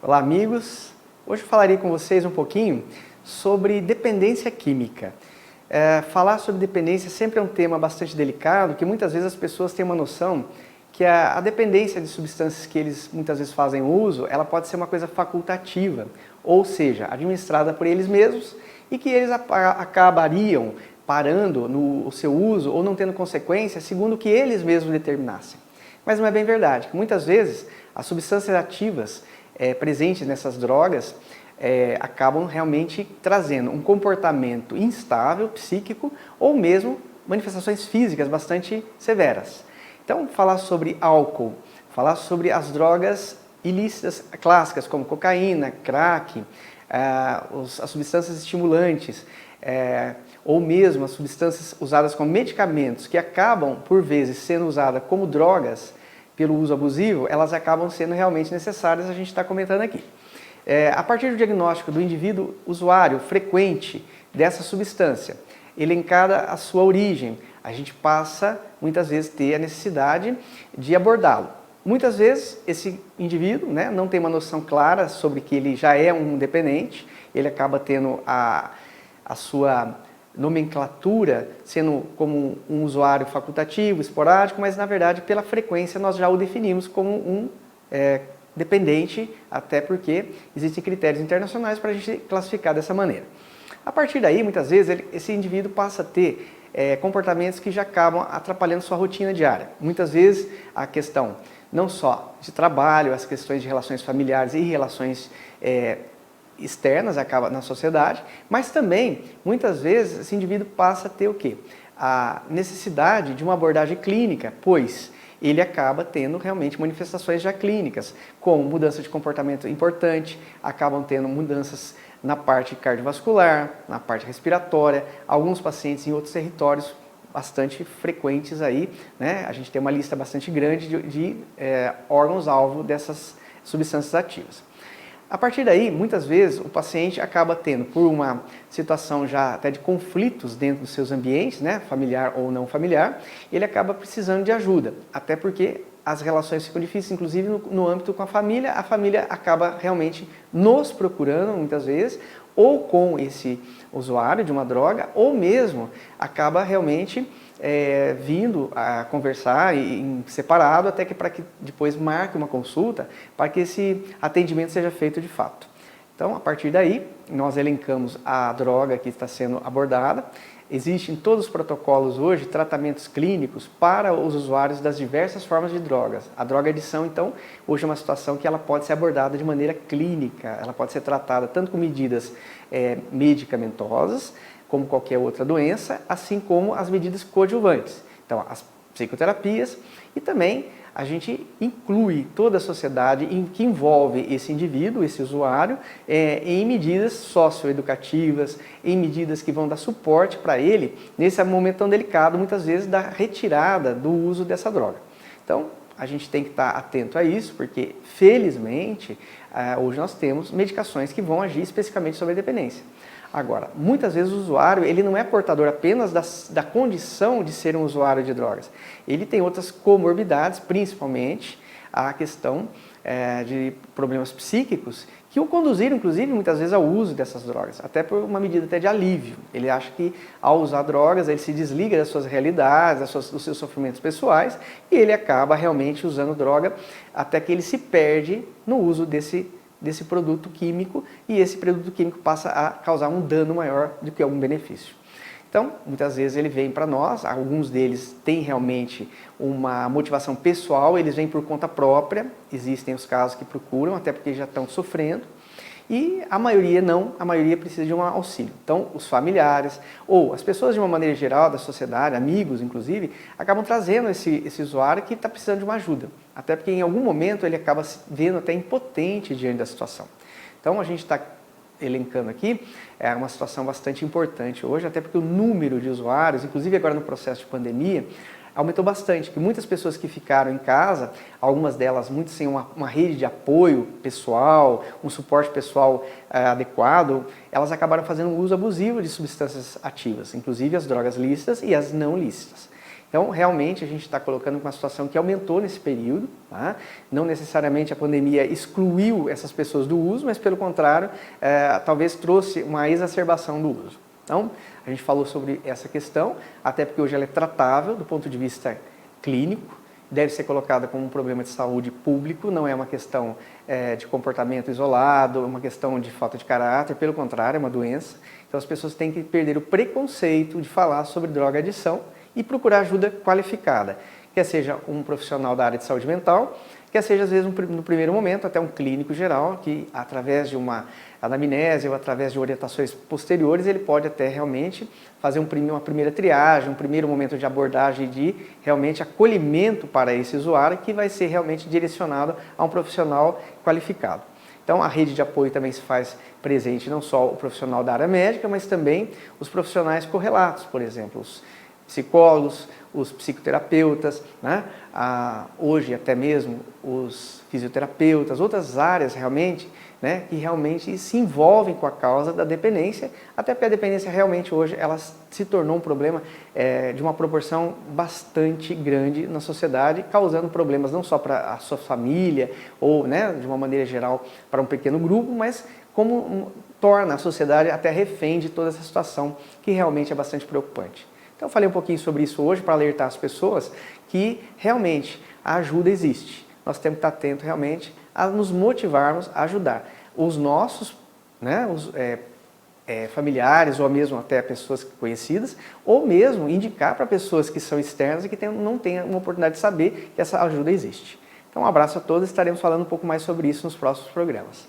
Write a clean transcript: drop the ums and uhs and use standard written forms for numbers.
Olá, amigos! Hoje eu falarei com vocês um pouquinho sobre dependência química. Falar sobre dependência sempre é um tema bastante delicado, que muitas vezes as pessoas têm uma noção que a dependência de substâncias que eles muitas vezes fazem uso, ela pode ser uma coisa facultativa, ou seja, administrada por eles mesmos e que eles acabariam parando no seu uso ou não tendo consequências segundo o que eles mesmos determinassem. Mas não é bem verdade, que muitas vezes as substâncias ativas presentes nessas drogas acabam realmente trazendo um comportamento instável, psíquico, ou mesmo manifestações físicas bastante severas. Então, falar sobre álcool, falar sobre as drogas ilícitas clássicas, como cocaína, crack, as substâncias estimulantes, ou mesmo as substâncias usadas como medicamentos, que acabam, por vezes, sendo usadas como drogas, pelo uso abusivo, elas acabam sendo realmente necessárias, a gente está comentando aqui. A partir do diagnóstico do indivíduo usuário frequente dessa substância, elencada a sua origem, a gente passa, muitas vezes, ter a necessidade de abordá-lo. Muitas vezes, esse indivíduo não tem uma noção clara sobre que ele já é um dependente, ele acaba tendo a sua nomenclatura sendo como um usuário facultativo, esporádico, mas na verdade pela frequência nós já o definimos como um dependente, até porque existem critérios internacionais para a gente classificar dessa maneira. A partir daí, muitas vezes, esse indivíduo passa a ter comportamentos que já acabam atrapalhando sua rotina diária. Muitas vezes a questão não só de trabalho, as questões de relações familiares e relações externas acaba na sociedade, mas também, muitas vezes, esse indivíduo passa a ter o quê? A necessidade de uma abordagem clínica, pois ele acaba tendo realmente manifestações já clínicas, como mudança de comportamento importante, acabam tendo mudanças na parte cardiovascular, na parte respiratória, alguns pacientes em outros territórios bastante frequentes aí, a gente tem uma lista bastante grande de órgãos-alvo dessas substâncias ativas. A partir daí, muitas vezes, o paciente acaba tendo, por uma situação já até de conflitos dentro dos seus ambientes, familiar ou não familiar, ele acaba precisando de ajuda, até porque as relações ficam difíceis, inclusive no âmbito com a família acaba realmente nos procurando, muitas vezes, ou com esse usuário de uma droga, ou mesmo acaba realmente vindo a conversar em separado, até que para que depois marque uma consulta, para que esse atendimento seja feito de fato. Então, a partir daí, nós elencamos a droga que está sendo abordada. Existem em todos os protocolos hoje tratamentos clínicos para os usuários das diversas formas de drogas. A droga-adição, então, hoje é uma situação que ela pode ser abordada de maneira clínica, ela pode ser tratada tanto com medidas medicamentosas, como qualquer outra doença, assim como as medidas coadjuvantes. Então, as psicoterapias e também a gente inclui toda a sociedade que envolve esse indivíduo, esse usuário, em medidas socioeducativas, em medidas que vão dar suporte para ele nesse momento tão delicado, muitas vezes, da retirada do uso dessa droga. Então, a gente tem que estar atento a isso, porque, felizmente, hoje nós temos medicações que vão agir especificamente sobre a dependência. Agora, muitas vezes o usuário ele não é portador apenas da condição de ser um usuário de drogas. Ele tem outras comorbidades, principalmente a questão de problemas psíquicos, que o conduziram, inclusive, muitas vezes ao uso dessas drogas, até por uma medida até de alívio. Ele acha que, ao usar drogas, ele se desliga das suas realidades, dos seus sofrimentos pessoais, e ele acaba realmente usando droga até que ele se perde no uso desse produto químico, e esse produto químico passa a causar um dano maior do que algum benefício. Então, muitas vezes ele vem para nós, alguns deles têm realmente uma motivação pessoal, eles vêm por conta própria, existem os casos que procuram, até porque já estão sofrendo, e a maioria não, a maioria precisa de um auxílio. Então, os familiares, ou as pessoas de uma maneira geral da sociedade, amigos inclusive, acabam trazendo esse usuário que está precisando de uma ajuda. Até porque em algum momento ele acaba se vendo até impotente diante da situação. Então, a gente está elencando aqui uma situação bastante importante hoje, até porque o número de usuários, inclusive agora no processo de pandemia, aumentou bastante, que muitas pessoas que ficaram em casa, algumas delas muito sem uma rede de apoio pessoal, um suporte pessoal adequado, elas acabaram fazendo um uso abusivo de substâncias ativas, inclusive as drogas lícitas e as não lícitas. Então, realmente, a gente está colocando uma situação que aumentou nesse período, tá? Não necessariamente a pandemia excluiu essas pessoas do uso, mas, pelo contrário, talvez trouxe uma exacerbação do uso. Então, a gente falou sobre essa questão, até porque hoje ela é tratável do ponto de vista clínico, deve ser colocada como um problema de saúde público, não é uma questão de comportamento isolado, uma questão de falta de caráter, pelo contrário, é uma doença. Então, as pessoas têm que perder o preconceito de falar sobre droga-adição e procurar ajuda qualificada, quer seja um profissional da área de saúde mental, quer seja, às vezes, no primeiro momento, até um clínico geral, que através de uma anamnese ou através de orientações posteriores, ele pode até realmente fazer uma primeira triagem, um primeiro momento de abordagem de realmente acolhimento para esse usuário, que vai ser realmente direcionado a um profissional qualificado. Então, a rede de apoio também se faz presente não só o profissional da área médica, mas também os profissionais correlatos, por exemplo, os psicólogos, os psicoterapeutas, né? Hoje até mesmo os fisioterapeutas, outras áreas realmente, né? Que realmente se envolvem com a causa da dependência, até porque a dependência realmente hoje ela se tornou um problema de uma proporção bastante grande na sociedade, causando problemas não só para a sua família ou, né, de uma maneira geral para um pequeno grupo, mas como torna a sociedade até refém de toda essa situação que realmente é bastante preocupante. Então, eu falei um pouquinho sobre isso hoje para alertar as pessoas que realmente a ajuda existe. Nós temos que estar atentos realmente a nos motivarmos a ajudar os nossos, né, familiares ou mesmo até pessoas conhecidas, ou mesmo indicar para pessoas que são externas e que não têm uma oportunidade de saber que essa ajuda existe. Então, um abraço a todos, estaremos falando um pouco mais sobre isso nos próximos programas.